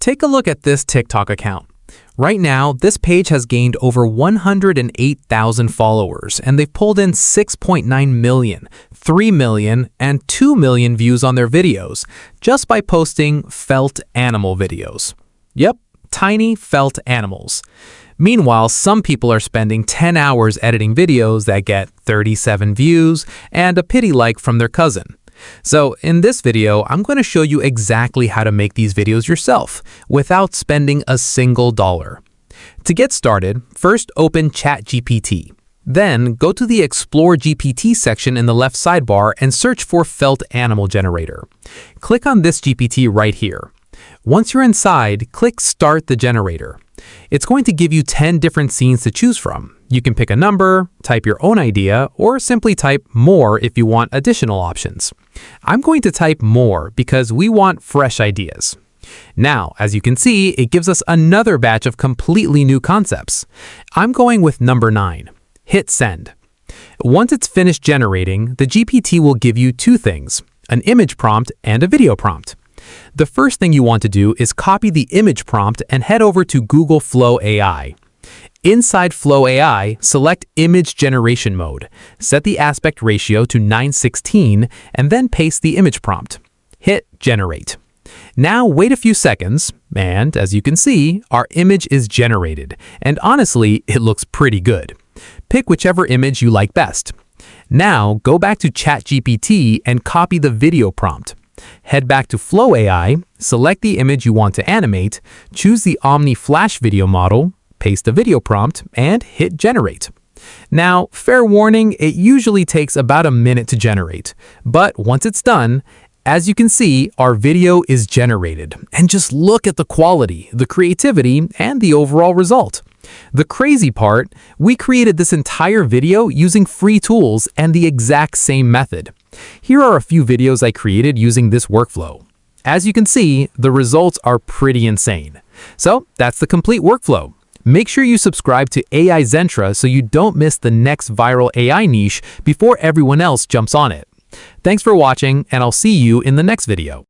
Take a look at this TikTok account. Right now, this page has gained over 108,000 followers, and they've pulled in 6.9 million, 3 million, and 2 million views on their videos just by posting felt animal videos. Yep, tiny felt animals. Meanwhile, some people are spending 10 hours editing videos that get 37 views and a pity like from their cousin. So in this video, I'm going to show you exactly how to make these videos yourself without spending a single dollar. To get started, first open ChatGPT. Then go to the Explore GPT section in the left sidebar and search for Felt Animal Generator. Click on this GPT right here. Once you're inside, click Start the Generator. It's going to give you 10 different scenes to choose from. You can pick a number, type your own idea, or simply type more if you want additional options. I'm going to type more because we want fresh ideas. Now, as you can see, it gives us another batch of completely new concepts. I'm going with number 9. Hit send. Once it's finished generating, the GPT will give you two things, an image prompt and a video prompt. The first thing you want to do is copy the image prompt and head over to Google Flow AI. Inside Flow AI, select Image Generation Mode, set the aspect ratio to 9:16, and then paste the image prompt. Hit Generate. Now wait a few seconds, and as you can see, our image is generated, and honestly, it looks pretty good. Pick whichever image you like best. Now go back to ChatGPT and copy the video prompt. Head back to Flow AI, select the image you want to animate, choose the Omni Flash video model, paste the video prompt, and hit Generate. Now, fair warning, it usually takes about a minute to generate, but once it's done, as you can see, our video is generated. And just look at the quality, the creativity, and the overall result. The crazy part, we created this entire video using free tools and the exact same method. Here are a few videos I created using this workflow. As you can see, the results are pretty insane. So that's the complete workflow. Make sure you subscribe to AI Zentra so you don't miss the next viral AI niche before everyone else jumps on it. Thanks for watching, and I'll see you in the next video.